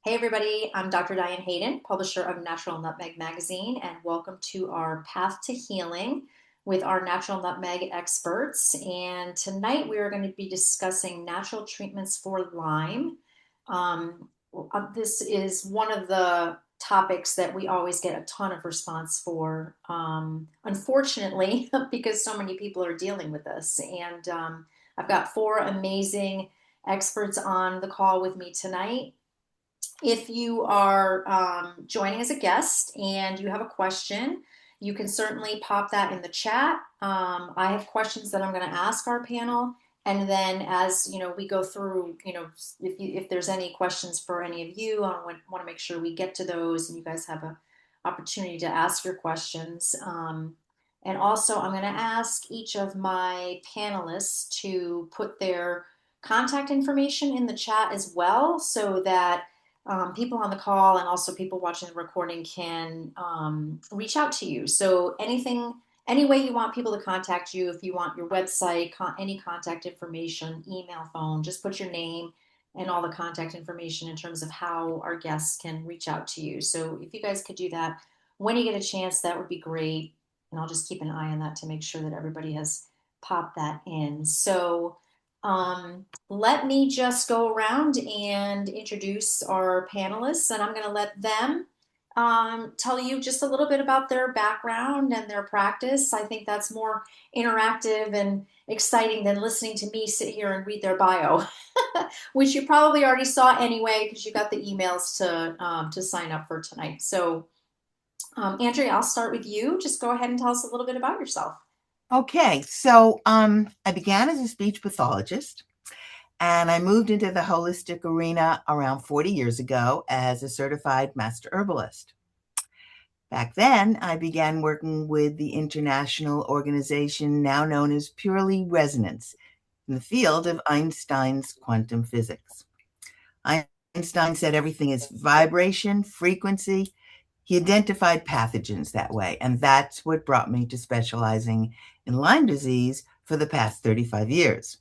Hey everybody, I'm Dr. Diane Hayden, publisher of Natural Nutmeg Magazine, and welcome to our Path to Healing with our natural nutmeg experts. And tonight we are going to be discussing natural treatments for Lyme. This is one of the topics that we always get a ton of response for, unfortunately, because so many people are dealing with this. And I've got four amazing experts on the call with me tonight. If you are joining as a guest and you have a question, you can certainly pop that in the chat. I have questions that I'm going to ask our panel, and then as we go through, if there's any questions for any of you, I want to make sure we get to those, and you guys have an opportunity to ask your questions. And also, I'm going to ask each of my panelists to put their contact information in the chat as well, so that people on the call and also people watching the recording can reach out to you. So any way you want people to contact you, if you want your website, any contact information, email, phone, just put your name and all the contact information in terms of how our guests can reach out to you. So if you guys could do that when you get a chance, that would be great. And I'll just keep an eye on that to make sure that everybody has popped that in. So let me just go around and introduce our panelists, and I'm going to let them tell you just a little bit about their background and their practice. I think that's more interactive and exciting than listening to me sit here and read their bio, which you probably already saw anyway because you got the emails to sign up for tonight. So, Andrea, I'll start with you. Just go ahead and tell us a little bit about yourself. Okay, so I began as a speech pathologist and I moved into the holistic arena around 40 years ago as a certified master herbalist. Back then, I began working with the international organization now known as Purely Resonance in the field of Einstein's quantum physics. Einstein said everything is vibration, frequency. He identified pathogens that way, and that's what brought me to specializing in Lyme disease for the past 35 years.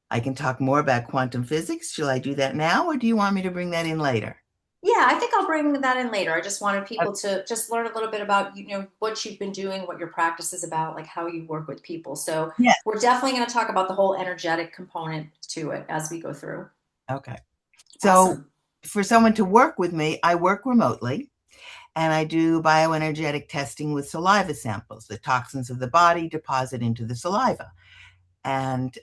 I can talk more about quantum physics. Shall I do that now, or do you want me to bring that in later? Yeah, I think I'll bring that in later. I just wanted people to just learn a little bit about, what you've been doing, what your practice is about, like how you work with people. So Yes. we're definitely going to talk about the whole energetic component to it as we go through. Okay. So, Awesome. for someone to work with me, I work remotely and I do bioenergetic testing with saliva samples. The toxins of the body deposit into the saliva. And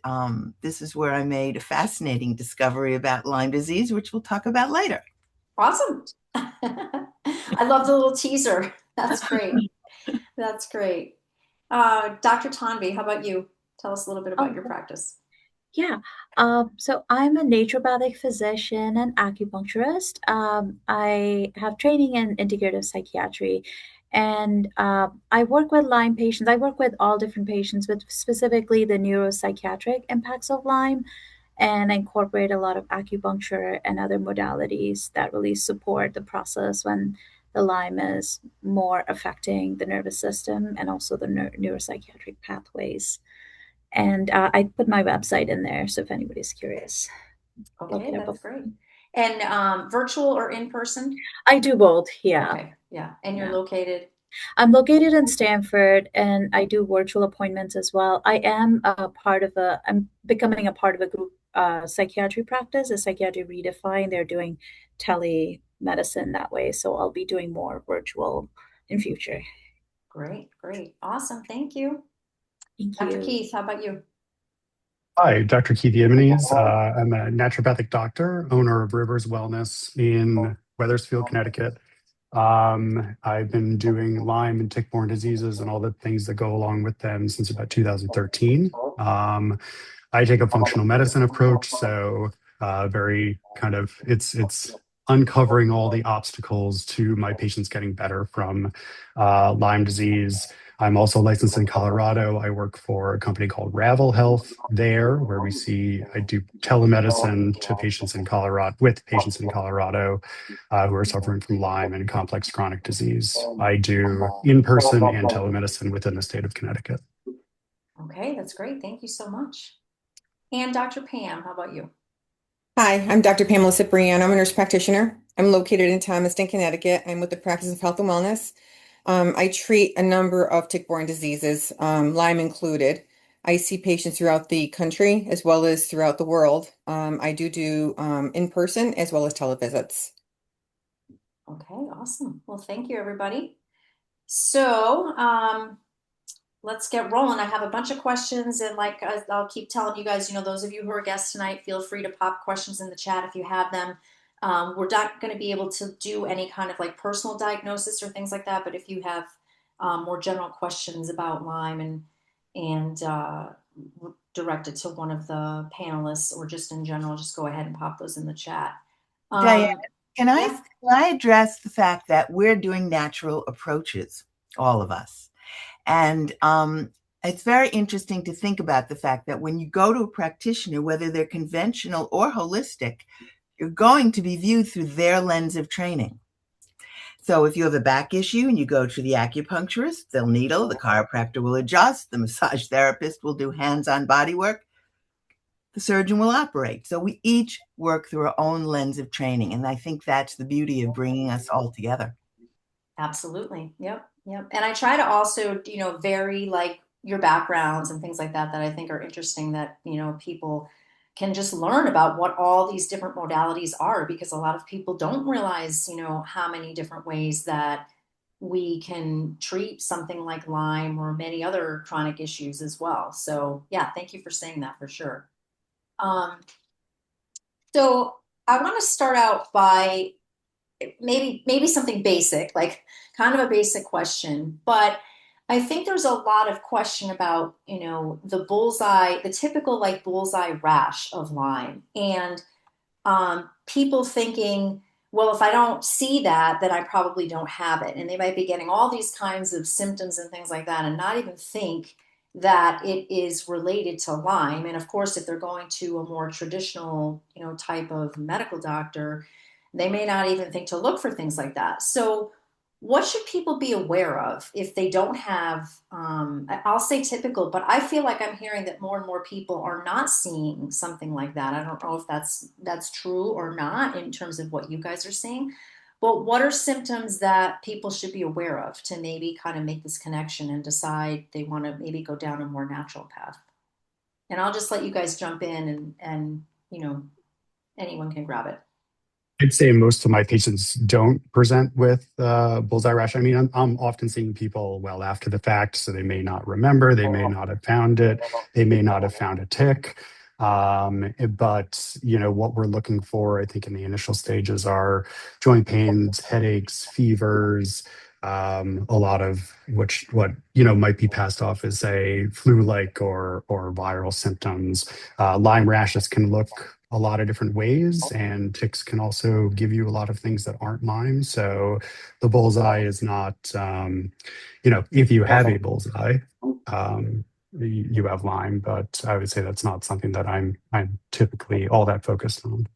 this is where I made a fascinating discovery about Lyme disease, which we'll talk about later. Awesome. I love the little teaser. That's great. That's great. Dr. Tanvi, how about you? Tell us a little bit about your Oh, practice. yeah. So I'm a naturopathic physician and acupuncturist. I have training in integrative psychiatry, and I work with Lyme patients. I work with all different patients, but specifically the neuropsychiatric impacts of Lyme, and I incorporate a lot of acupuncture and other modalities that really support the process when the Lyme is more affecting the nervous system and also the neuropsychiatric pathways. And I put my website in there, so if anybody's curious, look Okay, it that's up. great. And virtual or in person? I do both, yeah. Okay, yeah. And you're Yeah. located. I'm located in Stanford and I do virtual appointments as well. I'm becoming a part of a group psychiatry practice, a psychiatry redefined. They're doing telemedicine that way. So I'll be doing more virtual in future. Great, great. Awesome. Thank you. Thank Dr. you. Keith, how about you? Hi, Dr. Keith Yemenes. I'm a naturopathic doctor, owner of Rivers Wellness in Wethersfield, Connecticut. I've been doing Lyme and tick-borne diseases and all the things that go along with them since about 2013. I take a functional medicine approach, so very kind of it's uncovering all the obstacles to my patients getting better from Lyme disease. I'm also licensed in Colorado. I work for a company called Ravel Health there, where I do telemedicine to patients in Colorado, with patients in Colorado who are suffering from Lyme and complex chronic disease. I do in-person and telemedicine within the state of Connecticut. Okay, that's great. Thank you so much. And Dr. Pam, how about you? Hi, I'm Dr. Pamela Cipriano. I'm a nurse practitioner. I'm located in Thomaston, Connecticut. I'm with the Practice of Health and Wellness. I treat a number of tick-borne diseases, Lyme included. I see patients throughout the country as well as throughout the world. I do in-person as well as televisits. Okay, awesome. Well, thank you, everybody. So, let's get rolling. I have a bunch of questions, and like I'll keep telling you guys, those of you who are guests tonight, feel free to pop questions in the chat if you have them. We're not going to be able to do any kind of like personal diagnosis or things like that, but if you have more general questions about Lyme and directed to one of the panelists or just in general, just go ahead and pop those in the chat. Diane, Um, can I yeah, can I address the fact that we're doing natural approaches, all of us, and it's very interesting to think about the fact that when you go to a practitioner, whether they're conventional or holistic, you're going to be viewed through their lens of training. So if you have a back issue and you go to the acupuncturist, they'll needle, the chiropractor will adjust, the massage therapist will do hands-on body work, the surgeon will operate. So we each work through our own lens of training. And I think that's the beauty of bringing us all together. absolutely. Yep. Yep. And I try to also, vary like your backgrounds and things like that I think are interesting that, people can just learn about what all these different modalities are because a lot of people don't realize, how many different ways that we can treat something like Lyme or many other chronic issues as well. So yeah, thank you for saying that for sure. Um, so I want to start out by maybe something basic, like kind of a basic question, but I think there's a lot of question about, the bullseye, the typical like bullseye rash of Lyme, and people thinking, well, if I don't see that, then I probably don't have it. And they might be getting all these kinds of symptoms and things like that and not even think that it is related to Lyme. And of course, if they're going to a more traditional, type of medical doctor, they may not even think to look for things like that. So what should people be aware of if they don't have, I'll say typical, but I feel like I'm hearing that more and more people are not seeing something like that. I don't know if that's true or not in terms of what you guys are seeing, but what are symptoms that people should be aware of to maybe kind of make this connection and decide they want to maybe go down a more natural path? And I'll just let you guys jump in and anyone can grab it. I'd say most of my patients don't present with bullseye rash. I mean, I'm often seeing people well after the fact, so they may not remember, they may not have found it, they may not have found a tick. But what we're looking for, I think, in the initial stages are joint pains, headaches, fevers, a lot of what might be passed off as a flu-like or viral symptoms. Lyme rashes can look a lot of different ways, and ticks can also give you a lot of things that aren't Lyme. So the bullseye is not, if you have a bullseye, you have Lyme, but I would say that's not something that I'm typically all that focused on.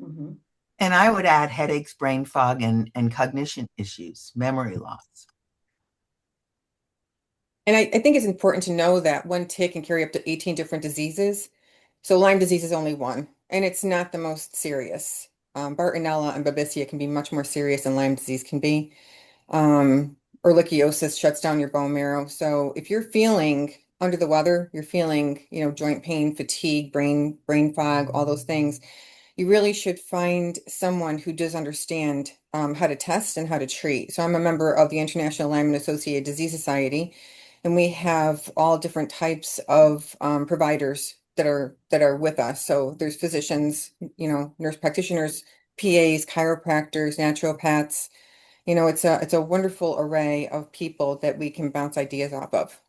Mm-hmm. And I would add headaches, brain fog, and cognition issues, memory loss. And I think it's important to know that one tick can carry up to 18 different diseases. So Lyme disease is only one, and it's not the most serious. Bartonella and Babesia can be much more serious than Lyme disease can be. Ehrlichiosis shuts down your bone marrow. So if you're feeling under the weather, you're feeling, joint pain, fatigue, brain fog, all those things, you really should find someone who does understand how to test and how to treat. So I'm a member of the International Lyme and Associated Disease Society, and we have all different types of providers that are with us. So there's physicians, nurse practitioners, PAs, chiropractors, naturopaths. It's a wonderful array of people that we can bounce ideas off of.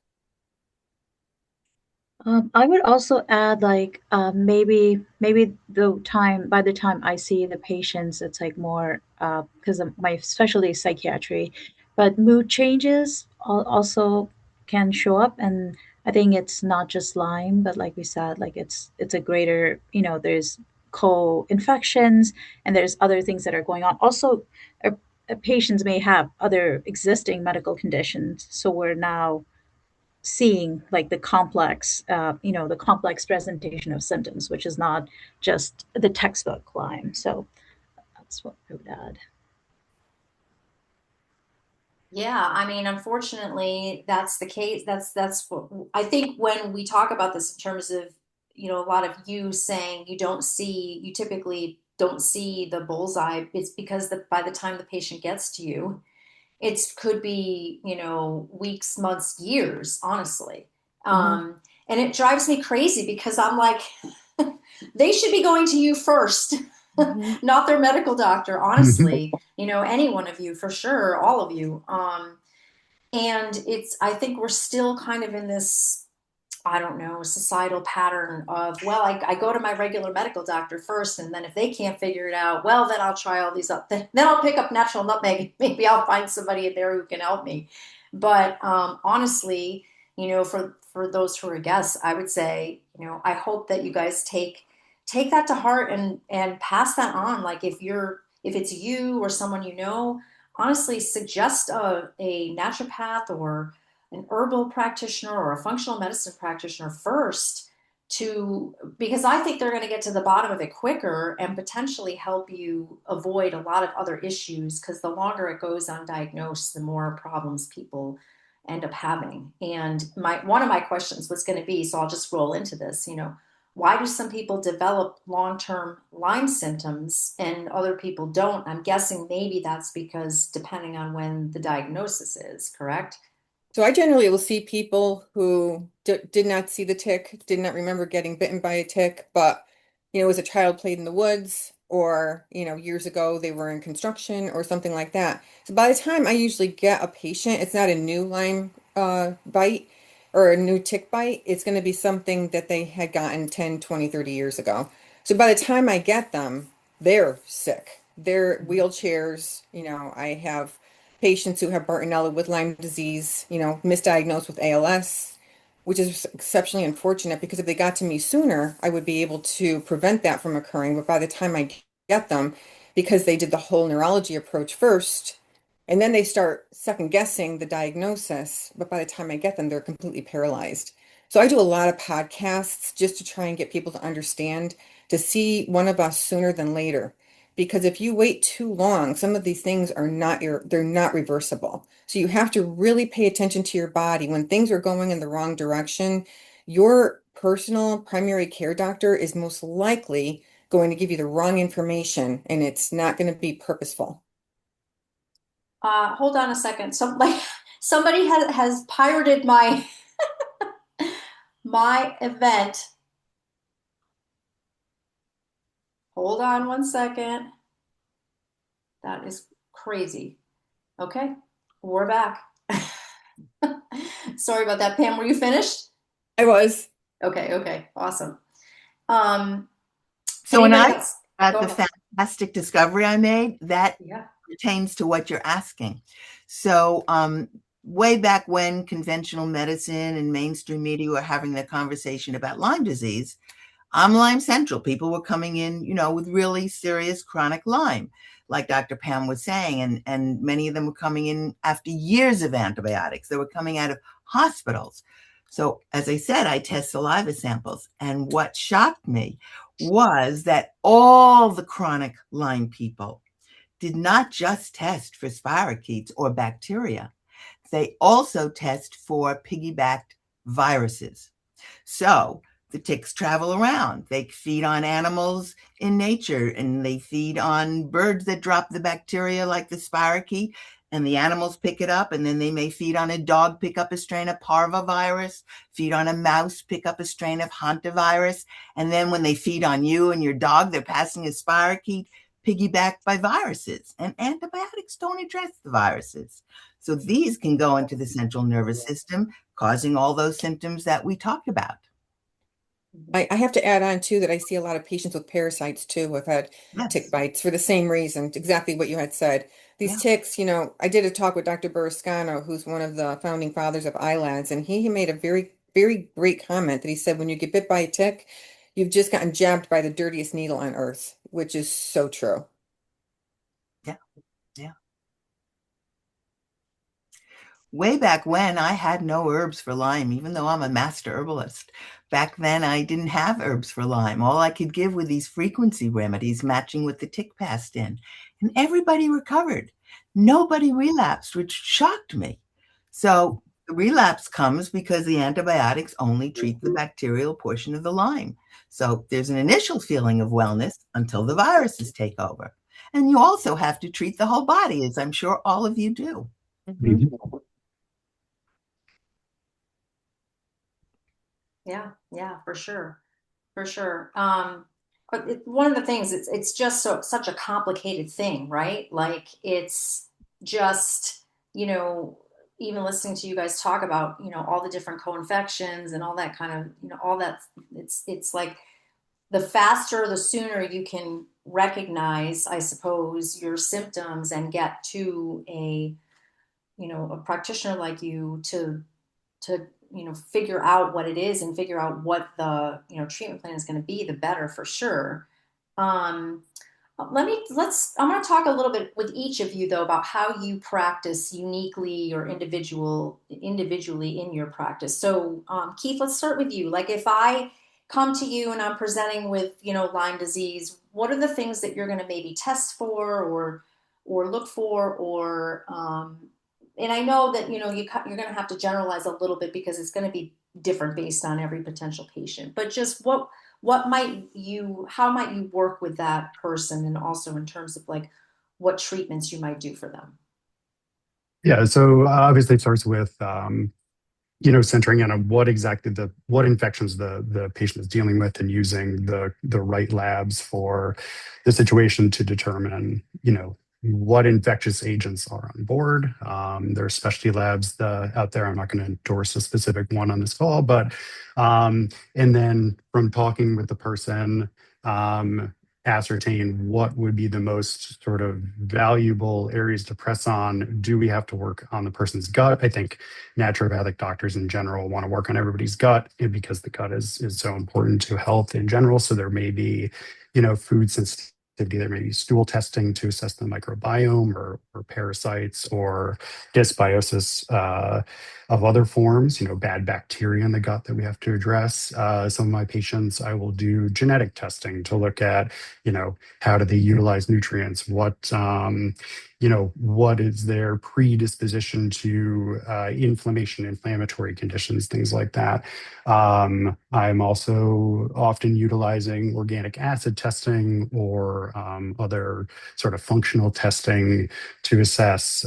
I would also add like maybe the time by the time I see the patients, it's like more because my specialty is psychiatry, but mood changes also can show up, and I think it's not just Lyme, but like we said, like it's a greater there's co-infections and there's other things that are going on. Also, patients may have other existing medical conditions, so we're now seeing like the complex, the complex presentation of symptoms, which is not just the textbook Lyme. So that's what I would add. Yeah, I mean, unfortunately, that's the case. That's what I think when we talk about this in terms of, a lot of you saying you typically don't see the bullseye. It's because by the time the patient gets to you, could be, weeks, months, years, honestly. Mm-hmm. And it drives me crazy because I'm like, they should be going to you first, Mm-hmm. not their medical doctor, honestly. Any one of you for sure, all of you. And I think we're still kind of in this, I don't know, societal pattern of, well, I go to my regular medical doctor first, and then if they can't figure it out, well, then I'll try all these up. Then I'll pick up natural nutmeg. Maybe I'll find somebody in there who can help me. But honestly, for those who are guests, I would say, I hope that you guys take that to heart and pass that on. Like if it's you or someone honestly suggest a naturopath or an herbal practitioner or a functional medicine practitioner first because I think they're going to get to the bottom of it quicker and potentially help you avoid a lot of other issues, because the longer it goes undiagnosed, the more problems people end up having. And one of my questions was going to be, so I'll just roll into this, why do some people develop long-term Lyme symptoms and other people don't? I'm guessing maybe that's because depending on when the diagnosis is, correct? So I generally will see people who did not see the tick, did not remember getting bitten by a tick, but as a child played in the woods, or years ago they were in construction or something like that. So by the time I usually get a patient, it's not a new Lyme bite or a new tick bite. It's going to be something that they had gotten 10, 20, 30 years ago. So by the time I get them, they're sick. They're wheelchairs. I have patients who have Bartonella with Lyme disease, misdiagnosed with ALS, which is exceptionally unfortunate because if they got to me sooner, I would be able to prevent that from occurring. But by the time I get them, because they did the whole neurology approach first, and then they start second guessing the diagnosis, but by the time I get them, they're completely paralyzed. So I do a lot of podcasts just to try and get people to understand, to see one of us sooner than later. Because if you wait too long, some of these things they're not reversible. So you have to really pay attention to your body. When things are going in the wrong direction, your personal primary care doctor is most likely going to give you the wrong information, and it's not going to be purposeful. Hold on a second. Somebody has pirated my event. Hold on one second. That is crazy. Okay, we're back. Sorry about that, Pam. Were you finished? I was. Okay, awesome. Um, So when Anybody I else? got Go the ahead. fantastic discovery I made, that Yeah. pertains to what you're asking. So way back when conventional medicine and mainstream media were having the conversation about Lyme disease, I'm Lyme Central. People were coming in, with really serious chronic Lyme, like Dr. Pam was saying, and many of them were coming in after years of antibiotics. They were coming out of hospitals. So as I said, I test saliva samples. And what shocked me was that all the chronic Lyme people did not just test for spirochetes or bacteria. They also test for piggybacked viruses. So the ticks travel around. They feed on animals in nature, and they feed on birds that drop the bacteria like the spirochete, and the animals pick it up, and then they may feed on a dog, pick up a strain of parvovirus, feed on a mouse, pick up a strain of hantavirus, and then when they feed on you and your dog, they're passing a spirochete piggybacked by viruses, and antibiotics don't address the viruses. So these can go into the central nervous system, causing all those symptoms that we talked about. I have to add on too that I see a lot of patients with parasites too who have had tick Yes. bites for the same reason, exactly what you had said. These Yeah. ticks, I did a talk with Dr. Burrascano, who's one of the founding fathers of ILADS, and he made a very, very great comment that he said, when you get bit by a tick, you've just gotten jabbed by the dirtiest needle on earth, which is so true. Yeah. Yeah. way back when, I had no herbs for Lyme, even though I'm a master herbalist. Back then, I didn't have herbs for Lyme. All I could give were these frequency remedies matching with the tick passed in. And everybody recovered. Nobody relapsed, which shocked me. So the relapse comes because the antibiotics only treat the bacterial portion of the Lyme. So there's an initial feeling of wellness until the viruses take over. And you also have to treat the whole body, as I'm sure all of you do. Mhm. Yeah, yeah, for sure. For sure. But one of the things, it's just such a complicated thing, right? Like it's just, you know, even listening to you guys talk about, all the different co-infections and all that kind of, all that, it's like the faster, the sooner you can recognize, I suppose, your symptoms and get to a practitioner like you to figure out what it is and figure out what the treatment plan is going to be, the better for sure. um I'm going to talk a little bit with each of you though about how you practice uniquely or individually in your practice. So Keith, let's start with you. Like if I come to you and I'm presenting with Lyme disease, what are the things that you're going to maybe test for or look for, or and I know that you're going to have to generalize a little bit because it's going to be different based on every potential patient, but just how might you work with that person, and also in terms of like what treatments you might do for them? Yeah, so obviously it starts with centering in on what infections the patient is dealing with, and using the right labs for the situation to determine what infectious agents are on board. There are specialty labs out there. I'm not going to endorse a specific one on this call, but and then from talking with the person, ascertain what would be the most sort of valuable areas to press on. Do we have to work on the person's gut? I think naturopathic doctors in general want to work on everybody's gut, because the gut is so important to health in general. So there may be, food sensitivity. There may be stool testing to assess the microbiome, or parasites, or dysbiosis of other forms, bad bacteria in the gut that we have to address. Some of my patients, I will do genetic testing to look at, how do they utilize nutrients? What is their predisposition to inflammatory conditions, things like that. I'm also often utilizing organic acid testing, or other sort of functional testing to assess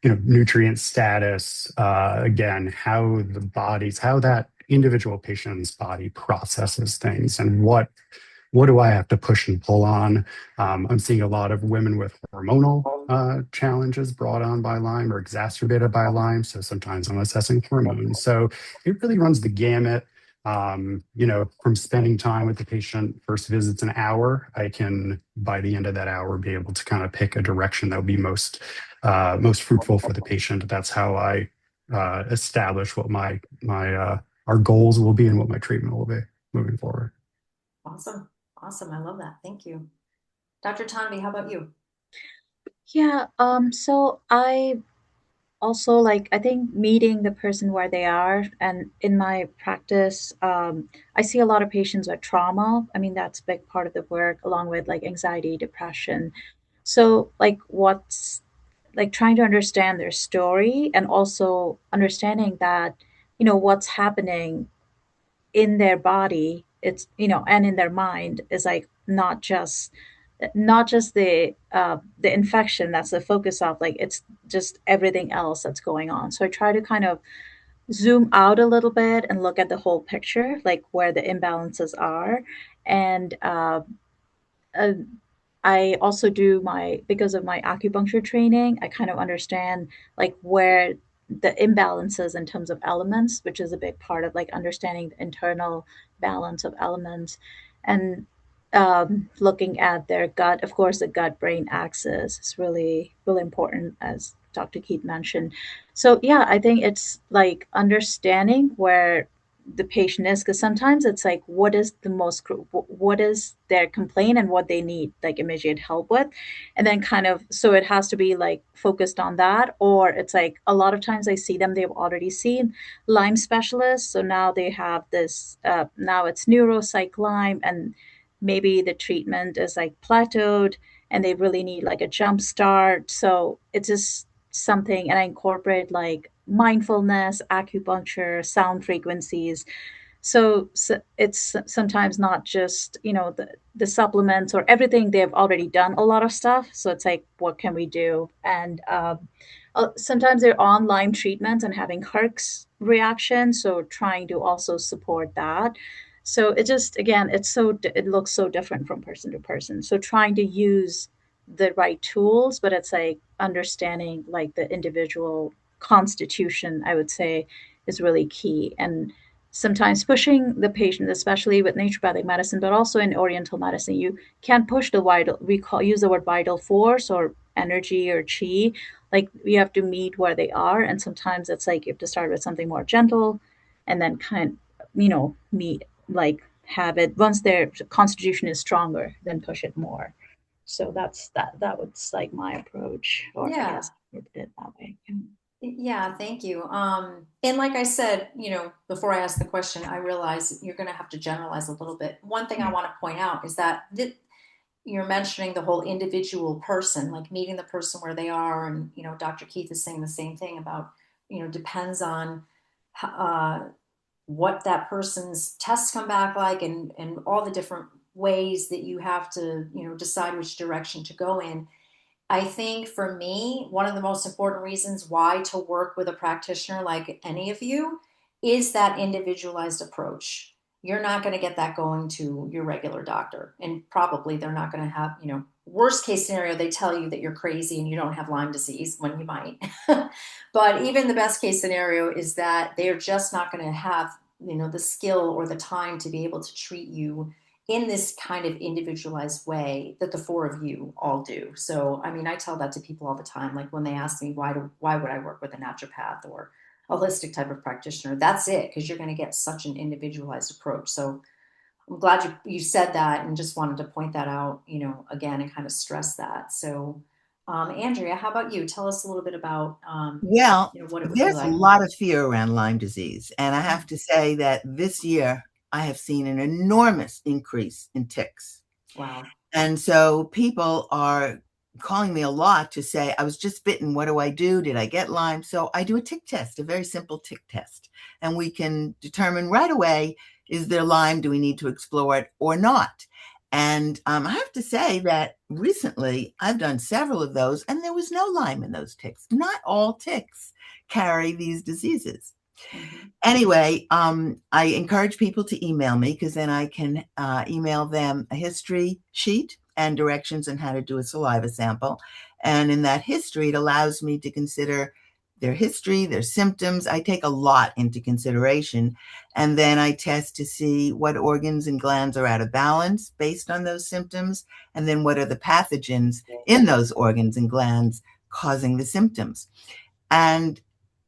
nutrient status. Again, how that individual patient's body processes things, and what do I have to push and pull on? I'm seeing a lot of women with hormonal challenges brought on by Lyme or exacerbated by Lyme. So sometimes I'm assessing hormones. So it really runs the gamut. From spending time with the patient, first visit's an hour, I can, by the end of that hour, be able to kind of pick a direction that would be most fruitful for the patient. That's how I establish what my our goals will be and what my treatment will be moving forward. Awesome. Awesome. I love that. Thank you. Dr. Tanvi, how about you? Yeah, so I also like, I think meeting the person where they are, and in my practice, I see a lot of patients with trauma. I mean, that's a big part of the work, along with like anxiety, depression. So like what's like trying to understand their story, and also understanding that, what's happening in their body, it's, and in their mind, is like not just the infection that's the focus of, like it's just everything else that's going on. So I try to kind of zoom out a little bit and look at the whole picture, like where the imbalances are. And uh, I also do my, because of my acupuncture training, I kind of understand like where the imbalances in terms of elements, which is a big part of like understanding the internal balance of elements. And looking at their gut, of course, the gut brain axis is really, really important, as Dr. Keith mentioned. So, yeah, I think it's like understanding where the patient is, because sometimes it's like what is their complaint and what they need like immediate help with, and then kind of, so it has to be like focused on that. Or it's like a lot of times I see them, they've already seen Lyme specialists, so now they have this now it's neuropsych Lyme, and maybe the treatment is like plateaued and they really need like a jump start. So it's just something, and I incorporate like mindfulness, acupuncture, sound frequencies. So it's sometimes not just, the supplements or everything. They've already done a lot of stuff, so it's like, what can we do? And sometimes they're on Lyme treatments and having Herx reaction, so trying to also support that. So it just, again, it looks so different from person to person, so trying to use the right tools, but it's like understanding like the individual constitution, I would say, is really key. And sometimes pushing the patient, especially with naturopathic medicine, but also in oriental medicine, you can't push the vital, use the word vital force or energy or chi. Like, you have to meet where they are, and sometimes it's like you have to start with something more gentle, and then kind of, meet, like, have it, once their constitution is stronger, then push it more. So that was like my approach, or I Yeah. guess I did it that way. Yeah, thank you. And like I said, before I ask the question, I realize you're going to have to generalize a little bit. One thing I want to point out is that you're mentioning the whole individual person, like meeting the person where they are. And, Dr. Keith is saying the same thing about, depends on uh, what that person's tests come back like, and all the different ways that you have to, decide which direction to go in. I think for me, one of the most important reasons why to work with a practitioner like any of you is that individualized approach. You're not going to get that going to your regular doctor. And probably they're not going to have, worst case scenario, they tell you that you're crazy and you don't have Lyme disease when you might. But even the best case scenario is that they're just not going to have, the skill or the time to be able to treat you in this kind of individualized way that the four of you all do. So, I mean, I tell that to people all the time. Like when they ask me, why would I work with a naturopath or a holistic type of practitioner? That's it, because you're going to get such an individualized approach. So I'm glad you said that, and just wanted to point that out, again, and kind of stress that. So, Andrea, how about you? Tell us a little bit about, Well, what it would be there's a like. lot of fear around Lyme disease. And I have to say that this year I have seen an enormous increase in ticks. Wow. And so people are calling me a lot to say, I was just bitten. What do I do? Did I get Lyme? So I do a tick test, a very simple tick test. And we can determine right away, is there Lyme? Do we need to explore it or not? And I have to say that recently I've done several of those, and there was no Lyme in those ticks. Not all ticks carry these diseases. Mm-hmm. Anyway, I encourage people to email me, because then I can email them a history sheet and directions on how to do a saliva sample. And in that history, it allows me to consider their history, their symptoms. I take a lot into consideration. And then I test to see what organs and glands are out of balance based on those symptoms. And then what are the pathogens in those organs and glands causing the symptoms. And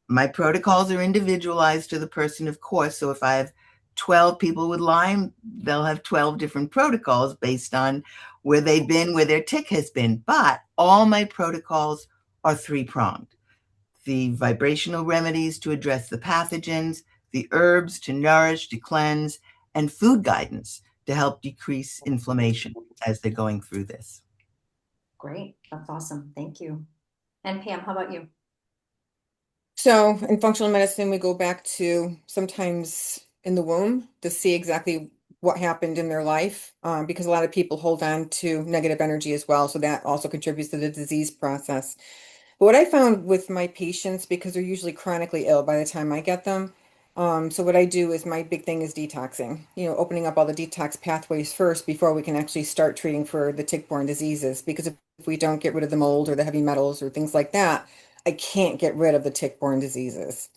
my protocols are individualized to the person, of course. So if I have 12 people with Lyme, they'll have 12 different protocols based on where they've been, where their tick has been. But all my protocols are three-pronged: the vibrational remedies to address the pathogens, the herbs to nourish, to cleanse, and food guidance to help decrease inflammation as they're going through this. Great. That's awesome. Thank you. And Pam, how about you? So in functional medicine, we go back to sometimes in the womb to see exactly what happened in their life, because a lot of people hold on to negative energy as well. So that also contributes to the disease process. But what I found with my patients, because they're usually chronically ill by the time I get them, so what I do is, my big thing is detoxing, opening up all the detox pathways first before we can actually start treating for the tick-borne diseases. Because if we don't get rid of the mold or the heavy metals or things like that, I can't get rid of the tick-borne diseases.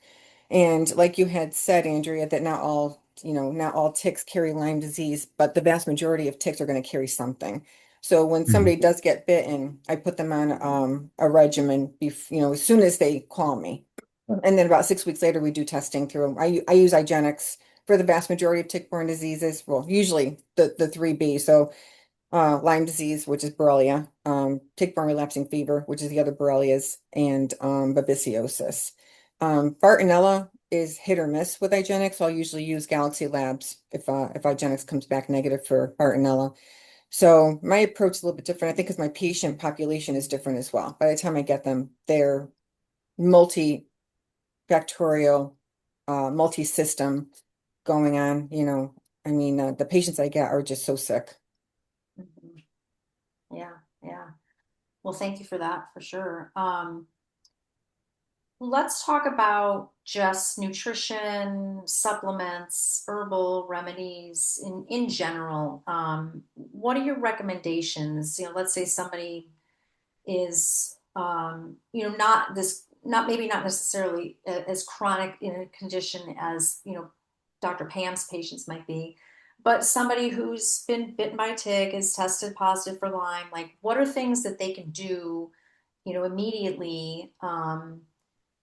And like you had said, Andrea, that not all ticks carry Lyme disease, but the vast majority of ticks are going to carry something. So when somebody does get bitten, I put them on a regimen, as soon as they call me. And then about 6 weeks later, we do testing through. I use IGeneX for the vast majority of tick-borne diseases. Well, usually the three B. So Lyme disease, which is Borrelia, tick-borne relapsing fever, which is the other Borrelias, and babesiosis. Bartonella is hit or miss with IGeneX, so I'll usually use Galaxy Labs if IGeneX comes back negative for Bartonella. So my approach is a little bit different, I think, because my patient population is different as well. By the time I get them, they're multi-bacterial, multi-system going on, I mean, the patients I get are just so sick. Mhm. Yeah, yeah. Well, thank you for that for sure. Let's talk about just nutrition, supplements, herbal remedies in general. What are your recommendations? Let's say somebody is, not maybe not necessarily as chronic in a condition as, Dr. Pam's patients might be, but somebody who's been bitten by a tick is tested positive for Lyme. Like, what are things that they can do, immediately,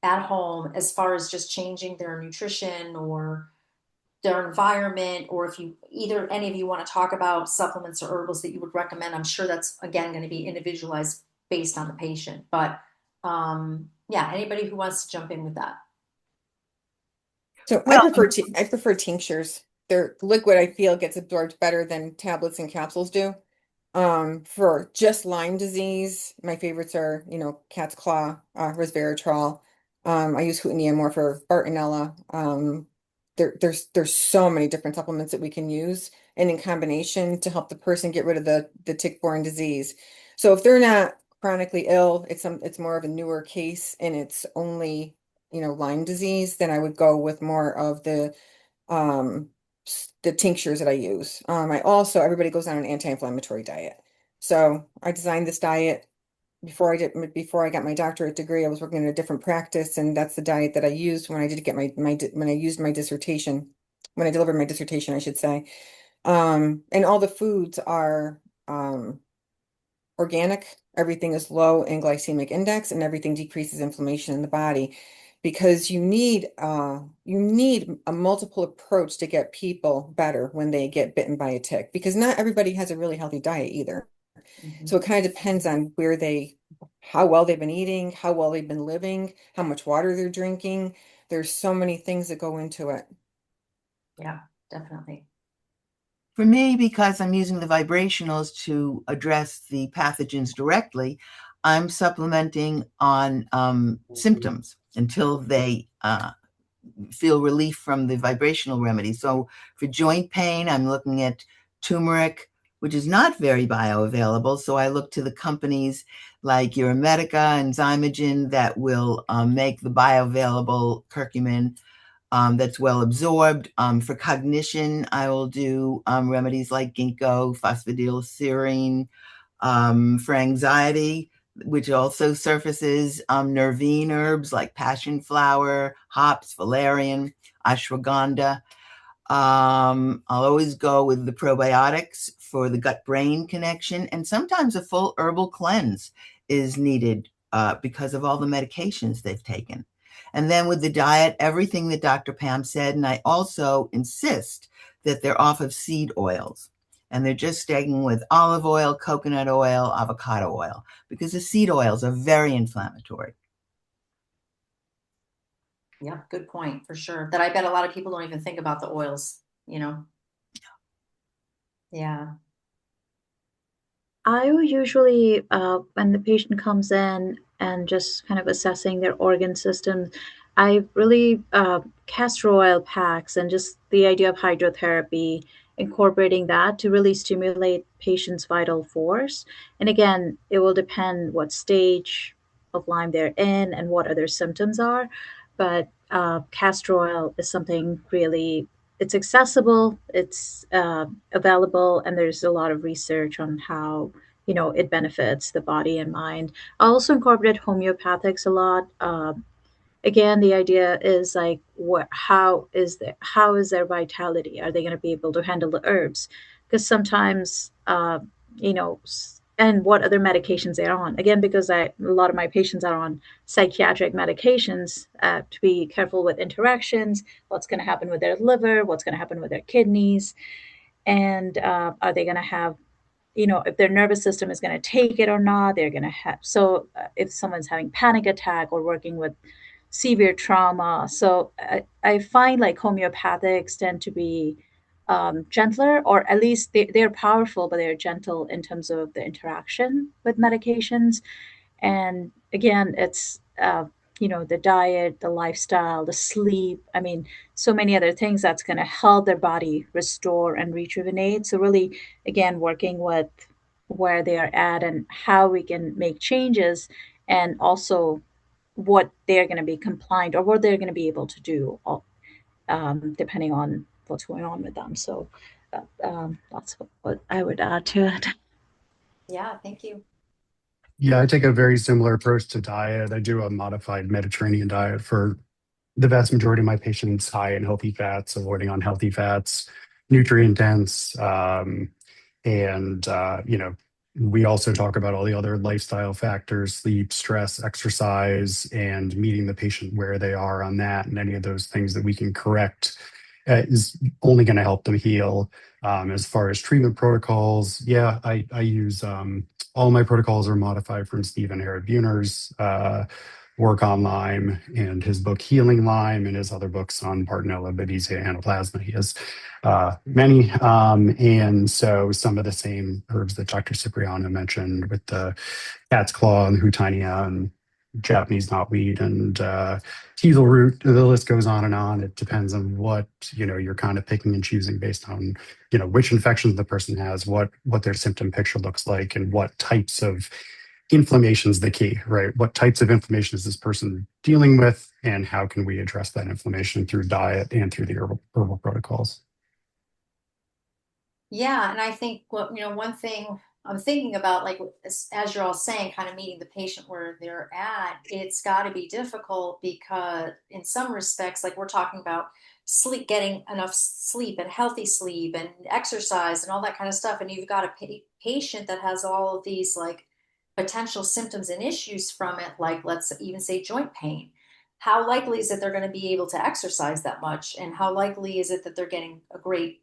at home as far as just changing their nutrition or their environment, or if you either any of you want to talk about supplements or herbals that you would recommend. I'm sure that's again going to be individualized based on the patient, but yeah, anybody who wants to jump in with that. So Well, I prefer tinctures. They're liquid, I feel gets absorbed better than tablets and capsules do. For just Lyme disease, my favorites are, cat's claw, resveratrol. I use Hootenanny more for Bartonella. There's so many different supplements that we can use and in combination to help the person get rid of the tick-borne disease. So if they're not chronically ill, it's more of a newer case and it's only, Lyme disease, then I would go with more of um the tinctures that I use. I also everybody goes on an anti-inflammatory diet. So I designed this diet before I got my doctorate degree. I was working in a different practice, and that's the diet that I used when I did get when I used my dissertation, when I delivered my dissertation, I should say. And all the foods are organic. Everything is low in glycemic index, and everything decreases inflammation in the body because you need a multiple approach to get people better when they get bitten by a tick, because not everybody has a really healthy diet either. Mm-hmm. So it kind of depends on how well they've been eating, how well they've been living, how much water they're drinking. There's so many things that go into it. Yeah, definitely. for me, because I'm using the vibrationals to address the pathogens directly, I'm supplementing on symptoms until they feel relief from the vibrational remedy. So for joint pain, I'm looking at turmeric, which is not very bioavailable. So I look to the companies like Uromedica and Zymogen that will make the bioavailable curcumin that's well absorbed. For cognition, I will do remedies like ginkgo, phosphatidylserine. For anxiety, which also surfaces nervine herbs like passion flower, hops, valerian, ashwagandha. I'll always go with the probiotics for the gut brain connection. And sometimes a full herbal cleanse is needed because of all the medications they've taken. And then with the diet, everything that Dr. Pam said. And I also insist that they're off of seed oils and they're just staying with olive oil, coconut oil, avocado oil, because the seed oils are very inflammatory. Yeah, good point for sure. That I bet a lot of people don't even think about the oils, Yeah. I will usually, when the patient comes in and just kind of assessing their organ systems, I really castor oil packs and just the idea of hydrotherapy, incorporating that to really stimulate patients' vital force. And again, it will depend what stage of Lyme they're in and what other symptoms are. But castor oil is something really, it's accessible, it's available, and there's a lot of research on how it benefits the body and mind. I also incorporate homeopathics a lot. Again, the idea is like, how is their vitality? Are they going to be able to handle the herbs? Because sometimes you know and what other medications they're on. Again, because a lot of my patients are on psychiatric medications, to be careful with interactions, what's going to happen with their liver, what's going to happen with their kidneys, and are they going to have, if their nervous system is going to take it or not. They're going to have, so if someone's having panic attack or working with severe trauma. So I find like homeopathics tend to be gentler, or at least they're powerful, but they're gentle in terms of the interaction with medications. And again, it's, the diet, the lifestyle, the sleep. I mean, so many other things that's going to help their body restore and rejuvenate. So, really, again, working with where they are at and how we can make changes, and also what they're going to be compliant or what they're going to be able to do, depending on what's going on with them. So, that's what I would add to it. Yeah, thank you. Yeah, I take a very similar approach to diet. I do a modified Mediterranean diet for the vast majority of my patients, high in healthy fats, avoiding unhealthy fats, nutrient dense. We also talk about all the other lifestyle factors, sleep, stress, exercise, and meeting the patient where they are on that. And any of those things that we can correct is only going to help them heal. As far as treatment protocols, yeah, I use all my protocols are modified from Stephen Herod Buhner's work on Lyme and his book Healing Lyme and his other books on Bartonella, Babesia, Anaplasma. He has many. And so some of the same herbs that Dr. Cipriano mentioned with the cat's claw and Hutainia and Japanese knotweed and teasel root, the list goes on and on. It depends on what, you're kind of picking and choosing based on, which infections the person has, what their symptom picture looks like, and what types of inflammation is the key, right? What types of inflammation is this person dealing with, and how can we address that inflammation through diet and through the herbal protocols? Yeah, and I think one thing I'm thinking about, like as you're all saying, kind of meeting the patient where they're at, it's got to be difficult because in some respects, like we're talking about sleep, getting enough sleep and healthy sleep and exercise and all that kind of stuff, and you've got a patient that has all of these like potential symptoms and issues from it, like let's even say joint pain. How likely is it they're going to be able to exercise that much, and how likely is it that they're getting a great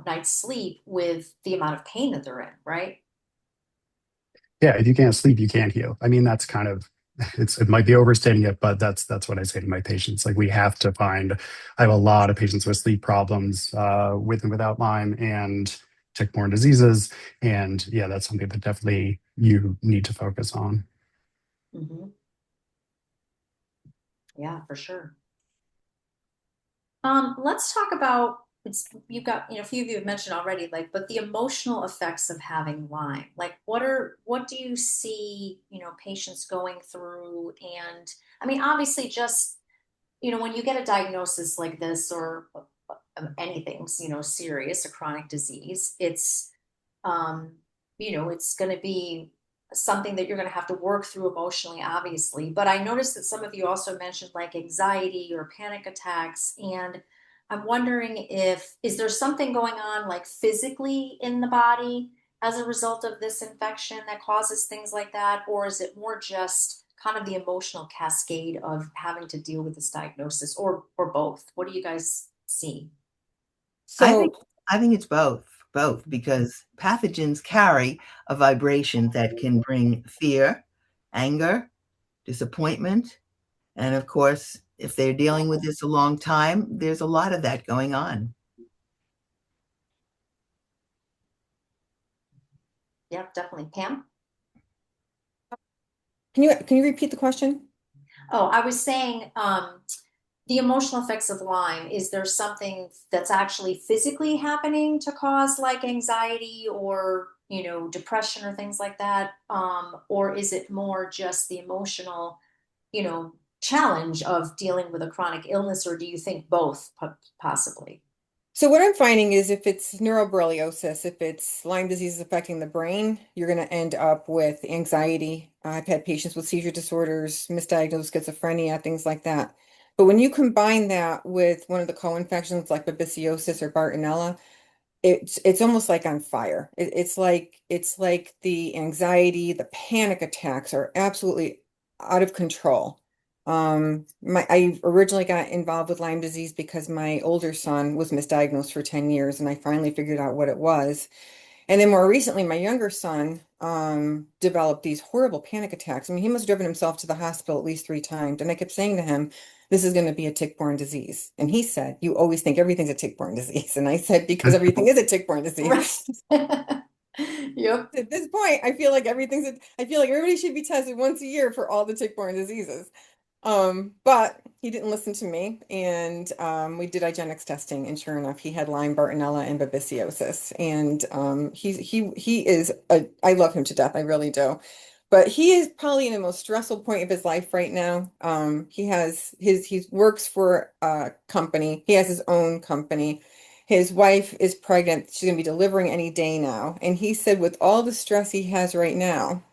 night's sleep with the amount of pain that they're in, right? Yeah, if you can't sleep, you can't heal. I mean, that's kind of it might be overstating it, but that's what I say to my patients. Like we have to find. I have a lot of patients with sleep problems, with and without Lyme and tick-borne diseases, and yeah, that's something that definitely you need to focus on. Mm-hmm. Yeah, for sure. Let's talk about you've got, a few of you have mentioned already, like, but the emotional effects of having Lyme. Like, what do you see, patients going through? And I mean, obviously, just when you get a diagnosis like this or anything's, serious, a chronic disease, um, it's going to be something that you're going to have to work through emotionally, obviously. But I noticed that some of you also mentioned like anxiety or panic attacks. And I'm wondering is there something going on like physically in the body as a result of this infection that causes things like that? Or is it more just kind of the emotional cascade of having to deal with this diagnosis, or both? What do you guys see? I So think I think it's both because pathogens carry a vibration that can bring fear, anger, disappointment, and of course, if they're dealing with this a long time, there's a lot of that going on. Yeah, definitely. Pam? can you repeat the question? Oh, I was saying, the emotional effects of Lyme, is there something that's actually physically happening to cause like anxiety or, depression or things like that? Or is it more just the emotional, challenge of dealing with a chronic illness, or do you think both possibly? So what I'm finding is if it's neuroborreliosis, if it's Lyme disease affecting the brain, you're going to end up with anxiety. I've had patients with seizure disorders, misdiagnosed schizophrenia, things like that. But when you combine that with one of the co-infections like babesiosis or Bartonella, it's almost like on fire. It's like the anxiety, the panic attacks are absolutely out of control. I originally got involved with Lyme disease because my older son was misdiagnosed for 10 years, and I finally figured out what it was. And then more recently, my younger son developed these horrible panic attacks. I mean, he must have driven himself to the hospital at least 3 times. And I kept saying to him, this is going to be a tick-borne disease. And he said, you always think everything's a tick-borne disease. And I said, because everything is a tick-borne disease. Right. Yep. At this point, I feel like I feel like everybody should be tested once a year for all the tick-borne diseases. But he didn't listen to me, and we did IGeneX testing, and sure enough, he had Lyme, Bartonella, and babesiosis. And he is I love him to death, I really do. But he is probably in the most stressful point of his life right now. He works for a company. He has his own company. His wife is pregnant. She's gonna be delivering any day now. And he said, with all the stress he has right now,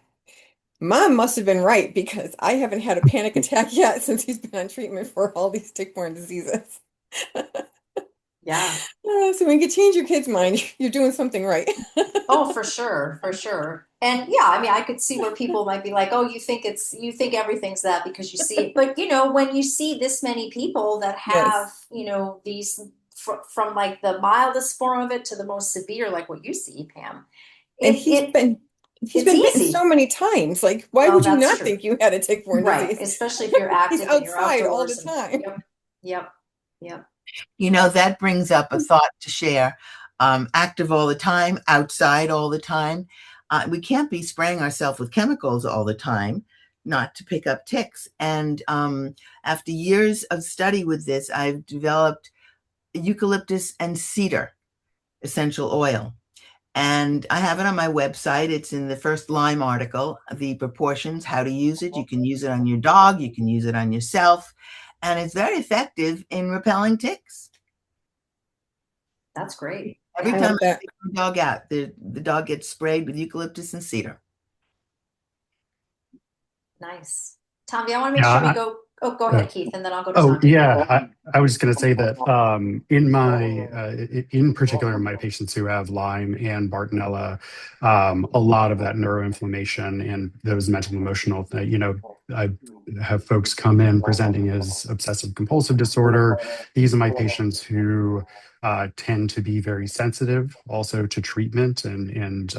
Mom must have been right because I haven't had a panic attack yet since he's been on treatment for all these tick-borne diseases. Yeah. So when you can change your kid's mind, you're doing something right. Oh, for sure, for sure. And yeah, I mean, I could see where people might be like, "Oh, you think everything's that because you see it." But when you see this many people that have, Yes. these from like the mildest form of it to the most severe, like what you see, Pam, And it it he's it's been bitten so easy. many times. Like, why Well, would you that's not true. think you had a tick-borne Right, disease? especially if you're He's active and you're outside all the outdoors and time. yep, yep, yep. That brings up a thought to share. Active all the time, outside all the time. We can't be spraying ourselves with chemicals all the time, not to pick up ticks. And after years of study with this, I've developed eucalyptus and cedar essential oil. And I have it on my website. It's in the first Lyme article, the proportions, how to use it. You can use it on your dog, you can use it on yourself, and it's very effective in repelling ticks. That's great. Every I Yeah, time love I that. take my dog out, the dog gets sprayed with eucalyptus and cedar. nice. Tommy, I want to make sure we Yeah. go. Oh, go Uh, ahead, Keith, and then I'll go to oh, Tommy. yeah. I was going to say that in particular, my patients who have Lyme and Bartonella, a lot of that neuroinflammation and those mental emotional, I have folks come in presenting as obsessive compulsive disorder. These are my patients who tend to be very sensitive also to treatment and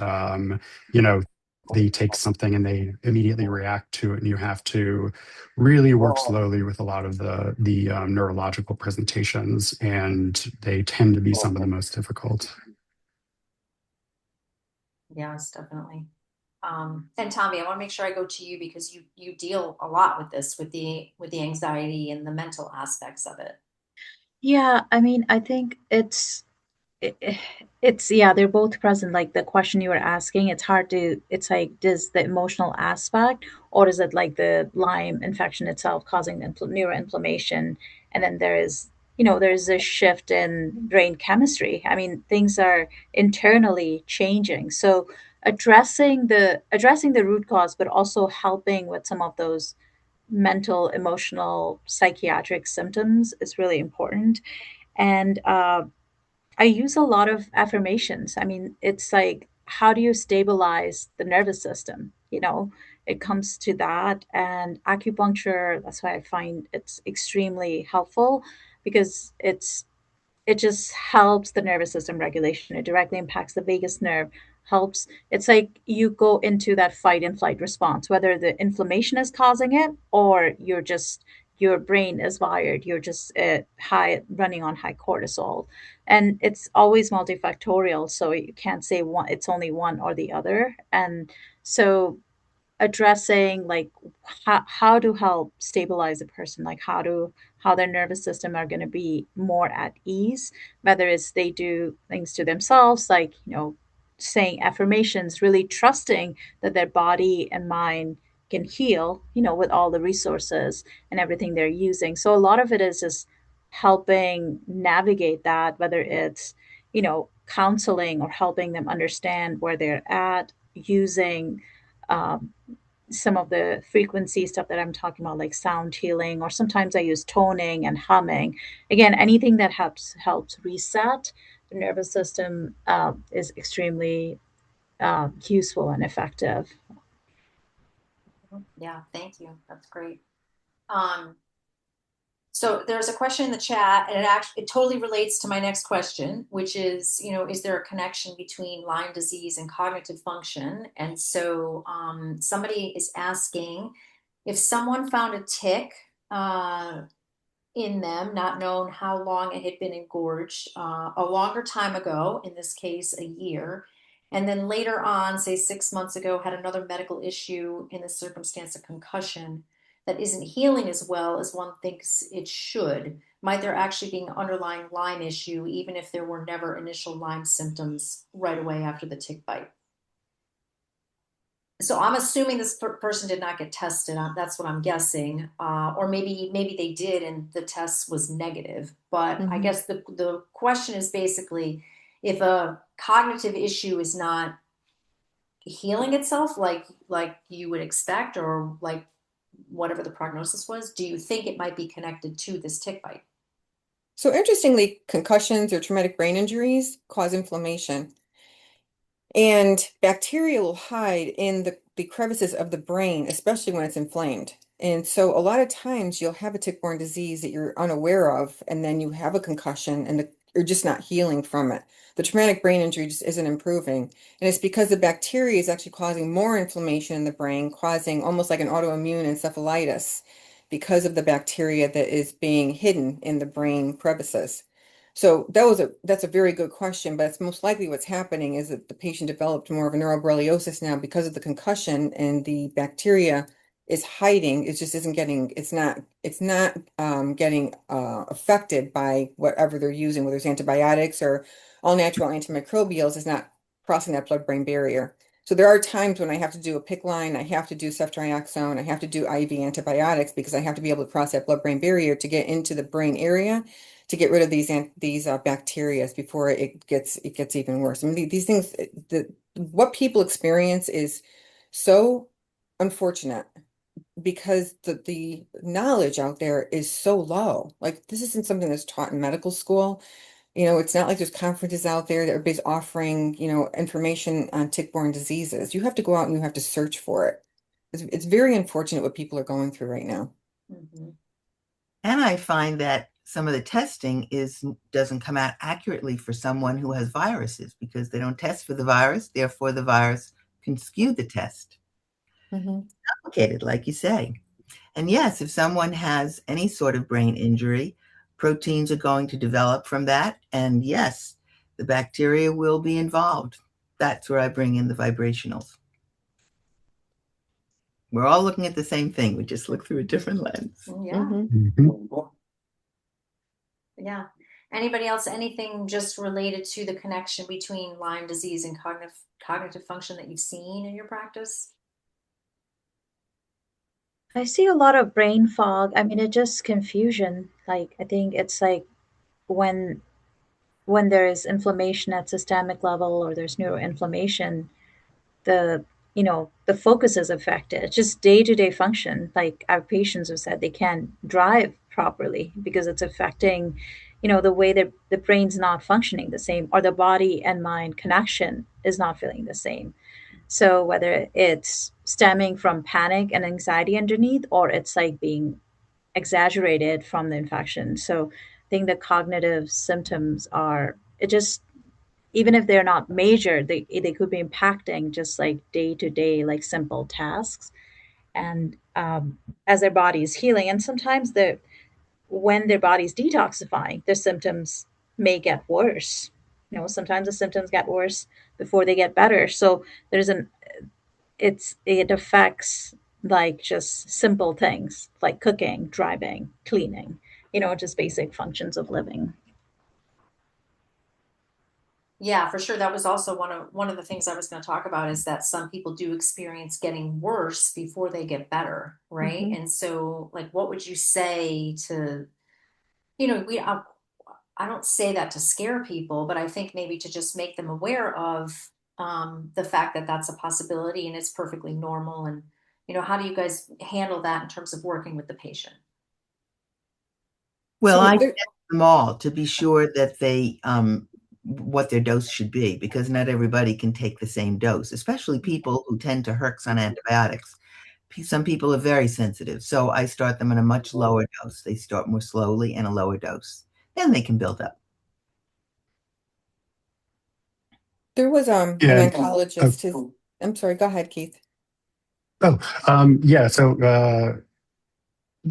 they take something and they immediately react to it, and you have to really work slowly with a lot of the neurological presentations, and they tend to be some of the most difficult. Yes, definitely. And Tommy, I want to make sure I go to you because you deal a lot with this, with the anxiety and the mental aspects of it. Yeah, I mean, I think it, it's yeah, they're both present. Like the question you were asking, it's hard to, it's like, does the emotional aspect, or is it like the Lyme infection itself causing the neuroinflammation? And then there's a shift in brain chemistry. I mean, things are internally changing. So addressing the root cause, but also helping with some of those mental, emotional, psychiatric symptoms is really important. And I use a lot of affirmations. I mean, it's like, how do you stabilize the nervous system? It comes to that. And acupuncture, that's why I find it's extremely helpful because it just helps the nervous system regulation. It directly impacts the vagus nerve, helps. It's like you go into that fight and flight response, whether the inflammation is causing it or your brain is wired, you're just high running on high cortisol. And it's always multifactorial. So you can't say one, it's only one or the other. And so addressing like how to help stabilize a person, like how their nervous system are going to be more at ease, whether it's they do things to themselves, like saying affirmations, really trusting that their body and mind can heal, with all the resources and everything they're using. So a lot of it is just helping navigate that, whether it's counseling or helping them understand where they're at, using um, some of the frequency stuff that I'm talking about, like sound healing, or sometimes I use toning and humming. Again, anything that helps reset nervous system is extremely useful and effective. Yeah, thank you. That's great. Um, so there's a question in the chat, and it totally relates to my next question, which is, is there a connection between Lyme disease and cognitive function? And so somebody is asking if someone found a tick in them, not known how long it had been engorged, a longer time ago, in this case, a year, and then later on, say 6 months ago, had another medical issue in the circumstance of concussion that isn't healing as well as one thinks it should. Might there actually be an underlying Lyme issue, even if there were never initial Lyme symptoms right away after the tick bite? So I'm assuming this person did not get tested. That's what I'm guessing, or maybe they did and the test was negative. But I guess the question is basically if a cognitive issue is not healing itself like you would expect, or like whatever the prognosis was, do you think it might be connected to this tick bite? So interestingly, concussions or traumatic brain injuries cause inflammation. And bacteria will hide in the crevices of the brain, especially when it's inflamed. And so a lot of times you'll have a tick-borne disease that you're unaware of, and then you have a concussion and you're just not healing from it. The traumatic brain injury just isn't improving. And it's because the bacteria is actually causing more inflammation in the brain, causing almost like an autoimmune encephalitis because of the bacteria that is being hidden in the brain crevices. So that's a very good question, but it's most likely what's happening is that the patient developed more of a neuroborreliosis now because of the concussion, and the bacteria is hiding. It just isn't getting, it's not getting affected by whatever they're using, whether it's antibiotics or all natural antimicrobials, is not crossing that blood-brain barrier. So there are times when I have to do a PICC line, I have to do ceftriaxone, I have to do IV antibiotics because I have to be able to cross that blood-brain barrier to get into the brain area to get rid of these bacteria before it gets even worse. I mean, these things, what people experience is so unfortunate because the knowledge out there is so low. Like, this isn't something that's taught in medical school. It's not like there's conferences out there that everybody's offering, information on tick-borne diseases. You have to go out and you have to search for it. It's very unfortunate what people are going through right now. Mm-hmm. And I find that some of the testing doesn't come out accurately for someone who has viruses because they don't test for the virus. Therefore, the virus can skew the test. Complicated, like you say. And yes, if someone has any sort of brain injury, proteins are going to develop from that. And yes, the bacteria will be involved. That's where I bring in the vibrationals. We're all looking at the same thing. We just look through a different lens. Yeah. Mhm. Yeah. Anybody else, anything just related to the connection between Lyme disease and cognitive function that you've seen in your practice? I see a lot of brain fog. I mean, it's just confusion. Like, I think it's like when when there's inflammation at systemic level or there's neuroinflammation, the the focus is affected. It's just day-to-day function. Like, our patients have said they can't drive properly because it's affecting the way that the brain's not functioning the same, or the body and mind connection is not feeling the same. So whether it's stemming from panic and anxiety underneath, or it's like being exaggerated from the infection. So I think the cognitive symptoms are, it just, even if they're not major, they could be impacting just like day to day, like simple tasks. And as their body is healing, and sometimes when their body's detoxifying, their symptoms may get worse. Sometimes the symptoms get worse before they get better. So there's an it affects like just simple things like cooking, driving, cleaning, just basic functions of living. Yeah, for sure. That was also one of the things I was going to talk about, is that some people do experience getting worse before they get better, right? Mhm. And so, like, what would you say to, I don't say that to scare people, but I think maybe to just make them aware of the fact that that's a possibility and it's perfectly normal. And, how do you guys handle that in terms of working with the patient? Well, So I there, test them all to be sure that they what their dose should be, because not everybody can take the same dose, especially people who tend to herx on antibiotics. Some people are very sensitive, so I start them at a much lower dose. They start more slowly and a lower dose. Then they can build up. There was an Yeah. oncologist. I'm sorry. Go ahead, Keith. Yeah. So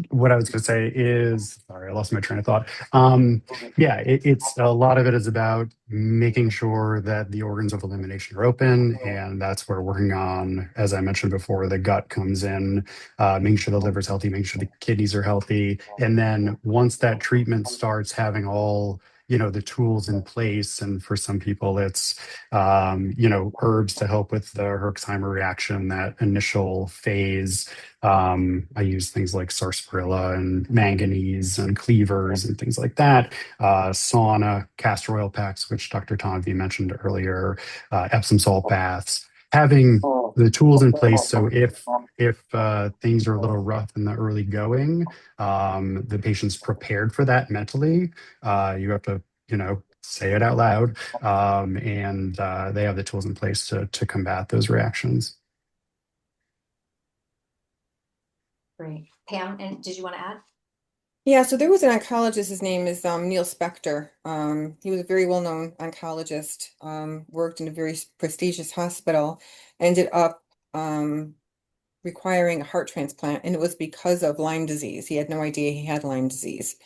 what I was going to say is, sorry, I lost my train of thought. Yeah, it's a lot of it is about making sure that the organs of elimination are open, and that's where we're working on, as I mentioned before, the gut comes in, making sure the liver's healthy, making sure the kidneys are healthy, and then once that treatment starts having all the tools in place, and for some people it's herbs to help with the Herxheimer reaction, that initial phase. I use things like sarsaparilla and manganese and cleavers and things like that. Sauna, castor oil packs, which Dr. Tonvi mentioned earlier, Epsom salt baths. Having the tools in place, so if things are a little rough in the early going, the patient's prepared for that mentally. You have to, say it out loud, and they have the tools in place to combat those reactions. Great. Pam, and did you want to add? Yeah, so there was an oncologist. His name is Neil Spector. He was a very well-known oncologist, worked in a very prestigious hospital, ended up requiring a heart transplant, and it was because of Lyme disease. He had no idea he had Lyme disease.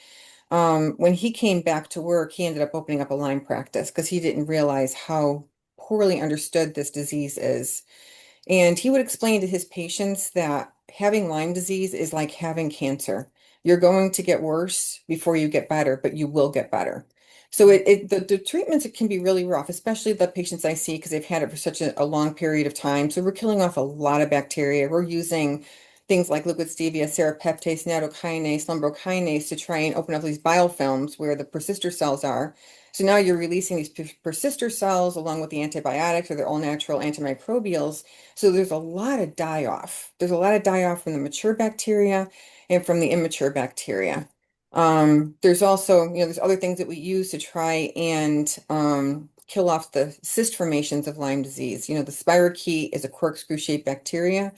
When he came back to work, he ended up opening up a Lyme practice because he didn't realize how poorly understood this disease is. And he would explain to his patients that having Lyme disease is like having cancer. You're going to get worse before you get better, but you will get better. So the treatments, it can be really rough, especially the patients I see because they've had it for such a long period of time. So we're killing off a lot of bacteria. We're using things like liquid stevia, serrapeptase, nattokinase, lumbrokinase to try and open up these biofilms where the persister cells are. So now you're releasing these persister cells along with the antibiotics or their all natural antimicrobials. So there's a lot of die-off. There's a lot of die-off from the mature bacteria and from the immature bacteria. There's also, there's other things that we use to try and kill off the cyst formations of Lyme disease. The spirochete is a corkscrew-shaped bacteria.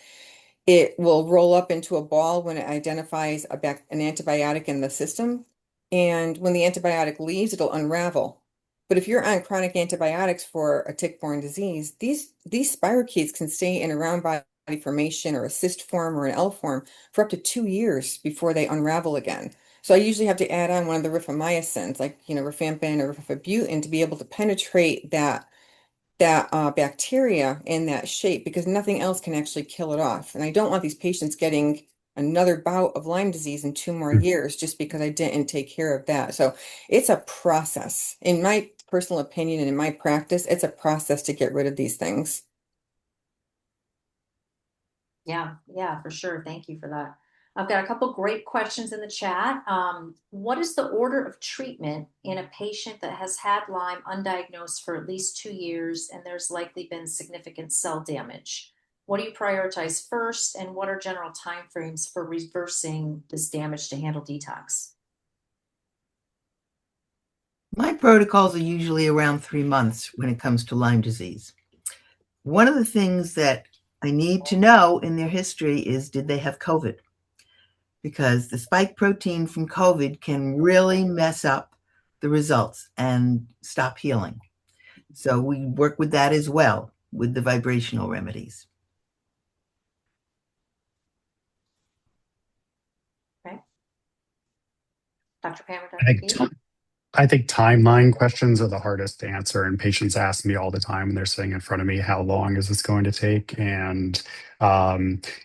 It will roll up into a ball when it identifies an antibiotic in the system. And when the antibiotic leaves, it'll unravel. But if you're on chronic antibiotics for a tick-borne disease, these spirochetes can stay in a round body formation or a cyst form or an L form for up to 2 years before they unravel again. So I usually have to add on one of the rifamycins, like rifampin or rifabutin, to be able to penetrate that bacteria in that shape because nothing else can actually kill it off. And I don't want these patients getting another bout of Lyme disease in 2 more years just because I didn't take care of that. So it's a process. In my personal opinion and in my practice, it's a process to get rid of these things. Yeah, for sure. Thank you for that. I've got a couple great questions in the chat. What is the order of treatment in a patient that has had Lyme undiagnosed for at least 2 years and there's likely been significant cell damage? What do you prioritize first, and what are general timeframes for reversing this damage to handle detox? My protocols are usually around 3 months when it comes to Lyme disease. One of the things that I need to know in their history is, did they have COVID? Because the spike protein from COVID can really mess up the results and stop healing. So we work with that as well with the vibrational remedies. Okay. Dr. Pam or I Dr. think Keith? I think timeline questions are the hardest to answer, and patients ask me all the time when they're sitting in front of me, how long is this going to take? And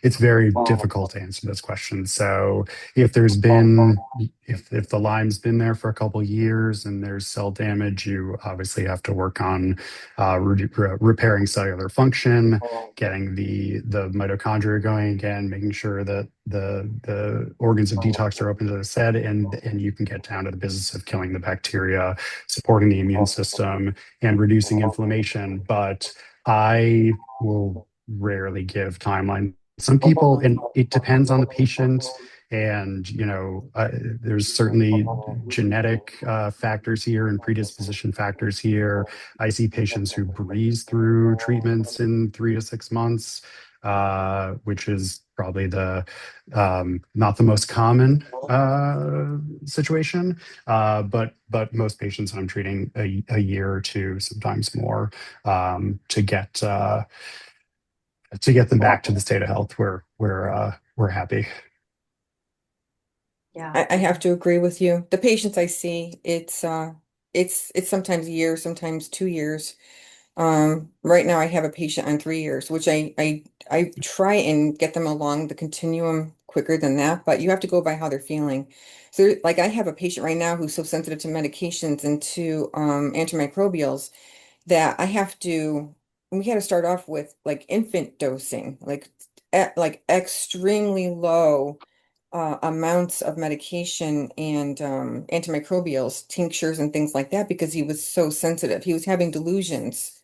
it's very difficult to answer those questions. So if the Lyme's been there for a couple of years and there's cell damage, you obviously have to work on repairing cellular function, getting the mitochondria going again, making sure that the organs of detox are open, as I said, and you can get down to the business of killing the bacteria, supporting the immune system, and reducing inflammation. But I will rarely give timelines Some people, and it depends on the patient, and there's certainly genetic factors here and predisposition factors here. I see patients who breeze through treatments in 3 to 6 months, which is probably the not the most common situation, but most patients I'm treating a year or two, sometimes more, to get them back to the state of health where we're happy. Yeah. I have to agree with you. The patients I see, it's sometimes a year, sometimes 2 years. Right now I have a patient on 3 years, which I try and get them along the continuum quicker than that, but you have to go by how they're feeling. So like I have a patient right now who's so sensitive to medications and to antimicrobials that we had to start off with like infant dosing, like at like extremely low amounts of medication and antimicrobials, tinctures and things like that because he was so sensitive. He was having delusions,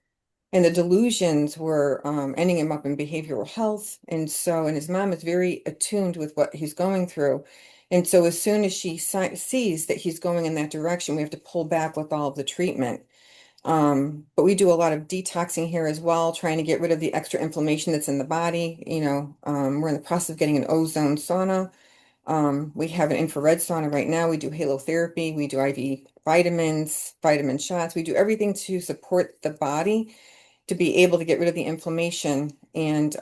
and the delusions were ending him up in behavioral health. And his mom is very attuned with what he's going through. And so as soon as she sees that he's going in that direction, we have to pull back with all of the treatment. But we do a lot of detoxing here as well, trying to get rid of the extra inflammation that's in the body. We're in the process of getting an ozone sauna. We have an infrared sauna right now. We do halotherapy. We do IV vitamins, vitamin shots. We do everything to support the body to be able to get rid of the inflammation and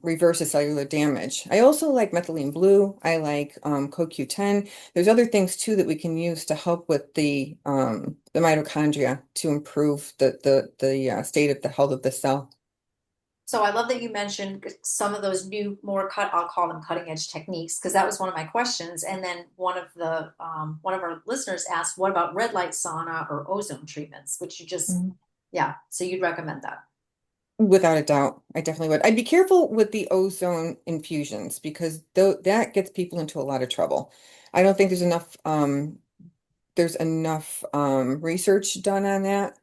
reverse the cellular damage. I also like methylene blue. I like CoQ10. There's other things too that we can use to help with the mitochondria to improve the state of the health of the cell. So I love that you mentioned some of those new, I'll call them cutting edge techniques, because that was one of my questions. And then one of our listeners asked, what about red light sauna or ozone treatments, which you just, yeah. So you'd recommend that? Without a doubt, I definitely would. I'd be careful with the ozone infusions because that gets people into a lot of trouble. I don't think there's enough research done on that.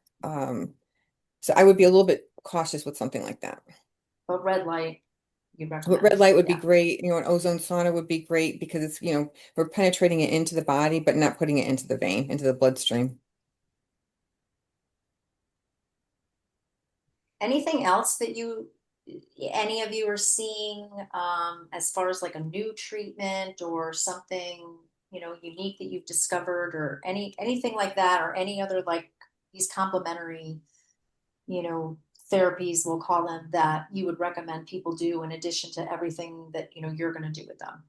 So I would be a little bit cautious with something like that. But red light, you'd But recommend? red light would be Yeah. great. An ozone sauna would be great because it's, we're penetrating it into the body, but not putting it into the vein, into the bloodstream. Anything else that any of you are seeing as far as like a new treatment or something, unique that you've discovered, or anything like that, or any other like these complementary, therapies, we'll call them, that you would recommend people do in addition to everything that, you're going to do with them?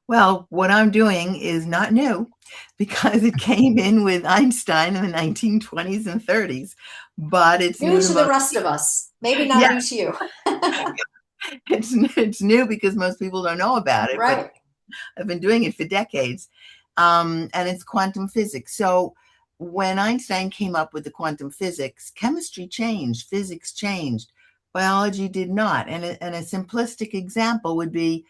Well, what I'm doing is not new because it came in with Einstein in the 1920s and 30s, but it's New new to to the most rest of people. us, maybe not Yeah, new to you. it's new because most people don't know about it, but Right. I've been doing it for decades. And it's quantum physics. So when Einstein came up with the quantum physics, chemistry changed, physics changed, biology did not. And a simplistic example would be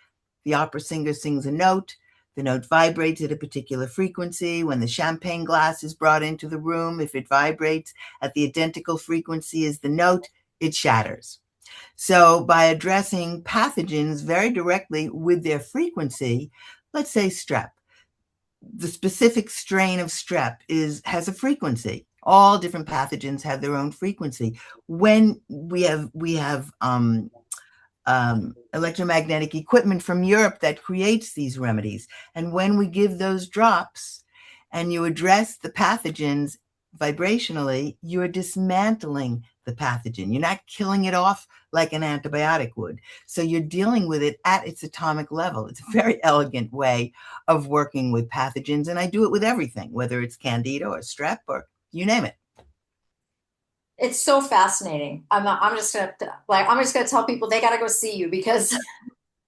the opera singer sings a note, the note vibrates at a particular frequency. When the champagne glass is brought into the room, if it vibrates at the identical frequency as the note, it shatters. So by addressing pathogens very directly with their frequency, let's say strep, the specific strain of strep has a frequency. All different pathogens have their own frequency. When we have electromagnetic equipment from Europe that creates these remedies, and when we give those drops and you address the pathogens vibrationally, you're dismantling the pathogen. You're not killing it off like an antibiotic would. So you're dealing with it at its atomic level. It's a very elegant way of working with pathogens. And I do it with everything, whether it's Candida or strep or you name it. It's so fascinating. I'm just gonna tell people they got to go see you, because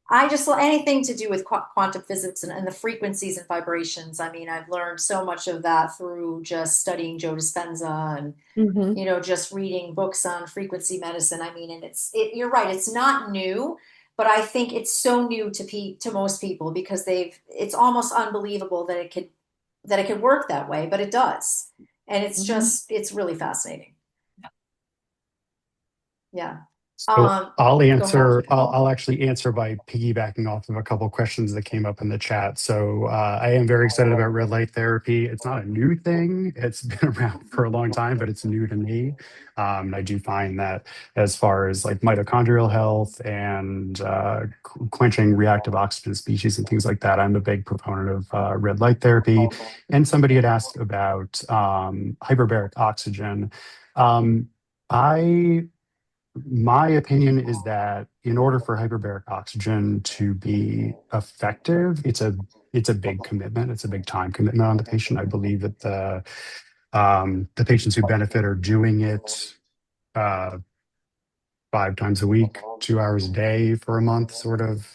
I just anything to do with quantum physics and the frequencies and vibrations. I mean, I've learned so much of that through just studying Joe Dispenza and just reading books on frequency medicine. I mean, and you're right, it's not new, but I think it's so new to most people because it's almost unbelievable that it could work that way, but it does. And it's really fascinating. Yeah. So I'll Go ahead. answer. I'll actually answer by piggybacking off of a couple questions that came up in the chat. So I am very excited about red light therapy. It's not a new thing. It's been around for a long time, but it's new to me. And I do find that as far as like mitochondrial health and quenching reactive oxygen species and things like that, I'm a big proponent of red light therapy. And somebody had asked about hyperbaric oxygen. Um, I My opinion is that in order for hyperbaric oxygen to be effective, it's a big commitment. It's a big time commitment on the patient. I believe that the patients who benefit are doing it uh, 5 times a week, 2 hours a day for a month, sort of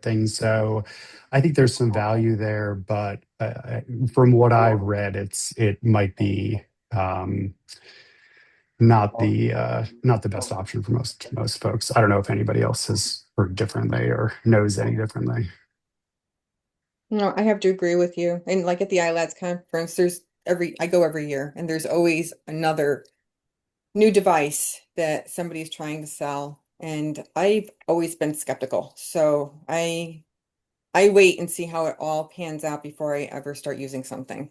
thing. So I think there's some value there, but from what I've read, it might be. Not the best option for most folks. I don't know if anybody else has heard differently or knows any differently. No, I have to agree with you. And like at the ILADS conference, I go every year and there's always another new device that somebody's trying to sell. And I've always been skeptical. So I wait and see how it all pans out before I ever start using something.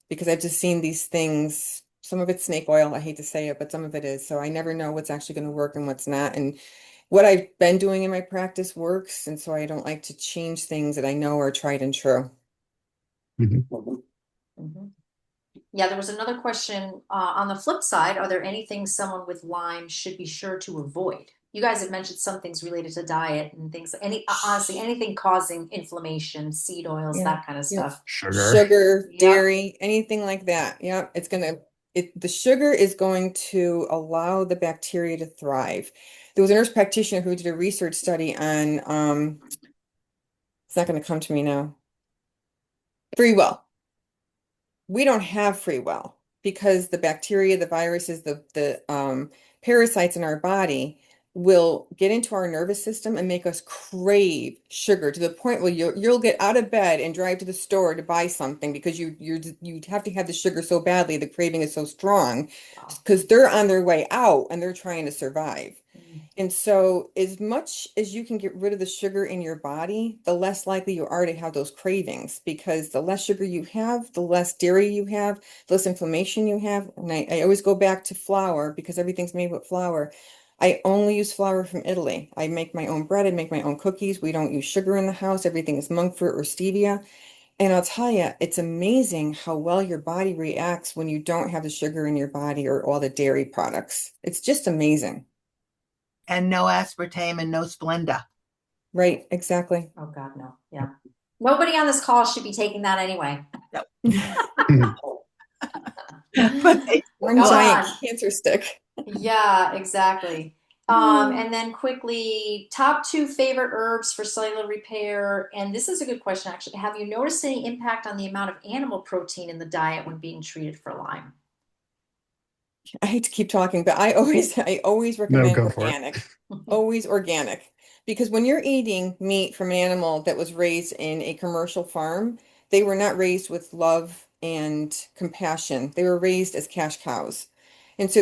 Because I've just seen these things. Some of it's snake oil. I hate to say it, but some of it is. So I never know what's actually going to work and what's not. And what I've been doing in my practice works. And so I don't like to change things that I know are tried and true. Mhm. Mhm. Yeah, there was another question on the flip side. Are there anything someone with Lyme should be sure to avoid? You guys have mentioned some things related to diet and things. Honestly, anything causing inflammation, seed oils, Yeah. that kind of Yeah. stuff. Sugar. Sugar, Yep. dairy, anything like that. Yeah, the sugar is going to allow the bacteria to thrive. There was a nurse practitioner who did a research study on, it's not going to come to me now, free will. We don't have free will because the bacteria, the viruses, the parasites in our body will get into our nervous system and make us crave sugar to the point where you'll get out of bed and drive to the store to buy something because you have to have the sugar so badly, the craving is so strong Wow. because they're on their way out and they're trying to survive. Mm. And so, as much as you can get rid of the sugar in your body, the less likely you are to have those cravings because the less sugar you have, the less dairy you have, the less inflammation you have. And I always go back to flour because everything's made with flour. I only use flour from Italy. I make my own bread, I make my own cookies. We don't use sugar in the house. Everything is monk fruit or stevia. And I'll tell you, it's amazing how well your body reacts when you don't have the sugar in your body or all the dairy products. It's just amazing. And no aspartame and no Splenda. Right, exactly. Oh God, no. Yeah. Nobody on this call should be taking that anyway. No. But One Go giant on. cancer stick. Yeah, exactly. And then quickly, top 2 favorite herbs for cellular repair. And this is a good question, actually. Have you noticed any impact on the amount of animal protein in the diet when being treated for Lyme? I hate to keep talking, but I always No, recommend go for it. organic. Always organic. Because when you're eating meat from an animal that was raised in a commercial farm, they were not raised with love and compassion. They were raised as cash cows. And so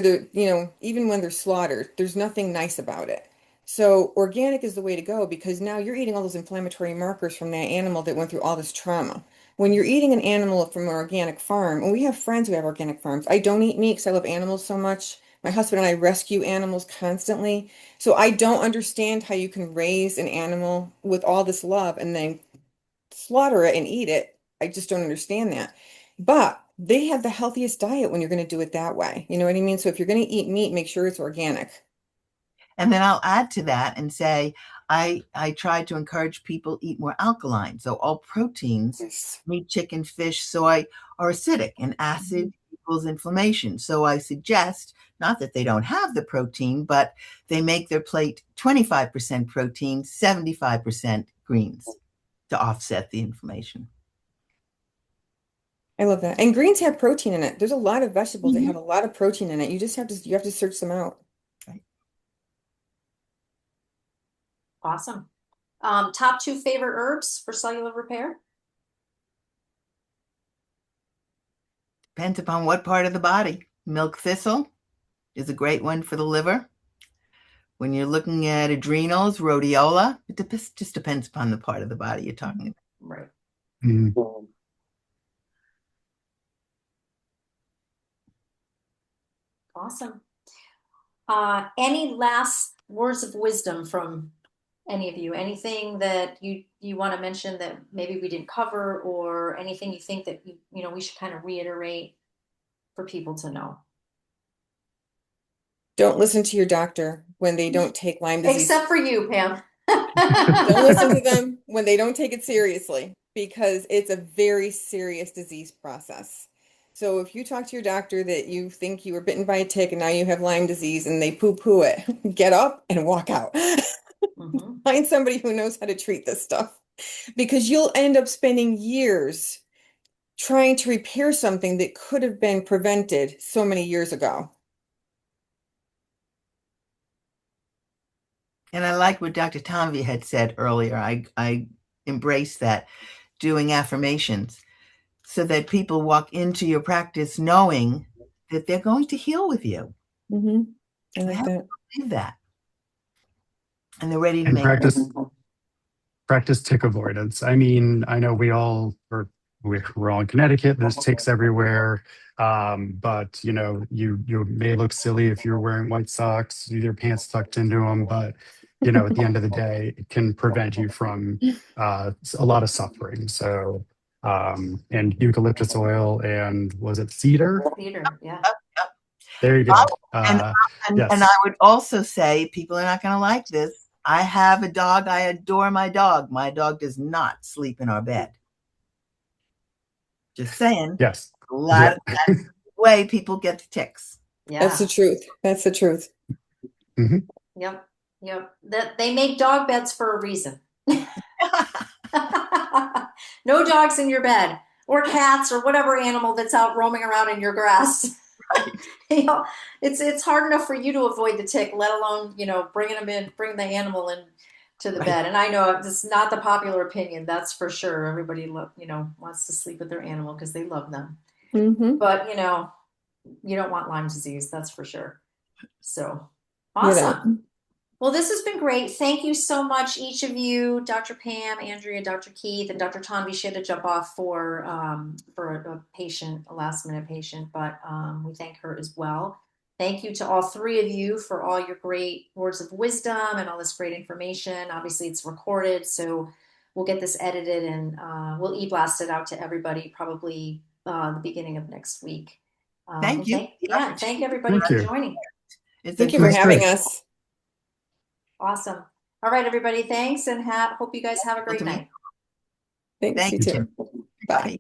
even when they're slaughtered, there's nothing nice about it. So organic is the way to go because now you're eating all those inflammatory markers from that animal that went through all this trauma. When you're eating an animal from an organic farm, and we have friends who have organic farms. I don't eat meat because I love animals so much. My husband and I rescue animals constantly. So I don't understand how you can raise an animal with all this love and then slaughter it and eat it. I just don't understand that. But they have the healthiest diet when you're going to do it that way. You know what I mean? So if you're going to eat meat, make sure it's organic. And then I'll add to that and say I try to encourage people eat more alkaline. So all proteins, Yes. meat, chicken, fish, soy, are acidic, and acid equals inflammation. So I suggest not that they don't have the protein, but they make their plate 25% protein, 75% greens to offset the inflammation. I love that. And greens have protein in it. There's a lot of vegetables that have a lot of protein in it. You have to search them out. Right. Awesome. Top 2 favorite herbs for cellular repair? Depends upon what part of the body. Milk thistle is a great one for the liver. When you're looking at adrenals, rhodiola, just depends upon the part of the body you're talking about. Right. Mm. Awesome. Any last words of wisdom from any of you? Anything that you want to mention that maybe we didn't cover, or anything you think that we should kind of reiterate for people to know? Don't listen to your doctor when they don't take Lyme disease. Except for you, Pam. Don't listen to them when they don't take it seriously, because it's a very serious disease process. So if you talk to your doctor that you think you were bitten by a tick and now you have Lyme disease and they poo-poo it, get up and walk out. Mm-hmm. Find somebody who knows how to treat this stuff, because you'll end up spending years trying to repair something that could have been prevented so many years ago. And I like what Dr. Tomvey had said earlier. I embrace that, doing affirmations so that people walk into your practice knowing that they're going to heal with you. Mm-hmm. I They like have that. to believe that. And they're ready to And make practice tick avoidance. I mean, I know we're all in Connecticut. There's ticks everywhere. But you may look silly if you're wearing white socks, with your pants tucked into them. But at the end of the day, it can prevent you from a lot of suffering. So, and eucalyptus oil, and was it cedar? Theater, yeah. There you go. and, and Yes. I would also say, people are not going to like this. I have a dog. I adore my dog. My dog does not sleep in our bed. Just saying. Yes. A lot of that's the way people get the ticks. Yeah. That's the truth. That's the truth. Mm-hmm. Yep. That they make dog beds for a reason. No dogs in your bed, or cats, or whatever animal that's out roaming around in your grass. Right. It's hard enough for you to avoid the tick, let alone bring the animal in to the Right. bed. And I know it's not the popular opinion, that's for sure. Everybody wants to sleep with their animal because they love them. Mm-hmm. But you don't want Lyme disease, that's for sure. So You awesome. know. Well, this has been great. Thank you so much, each of you, Dr. Pam, Andrea, Dr. Keith, and Dr. Tom. She had to jump off for a last minute patient, but we thank her as well. Thank you to all three of you for all your great words of wisdom and all this great information. Obviously, it's recorded, so we'll get this edited and we'll e-blast it out to everybody probably the beginning of next week. Thank you. Thank everybody Thank for you. joining. Thank you for That's having great. us. Awesome. All right, everybody. Thanks, and hope you guys have a great night. Thanks, Thank you you too. too. Bye.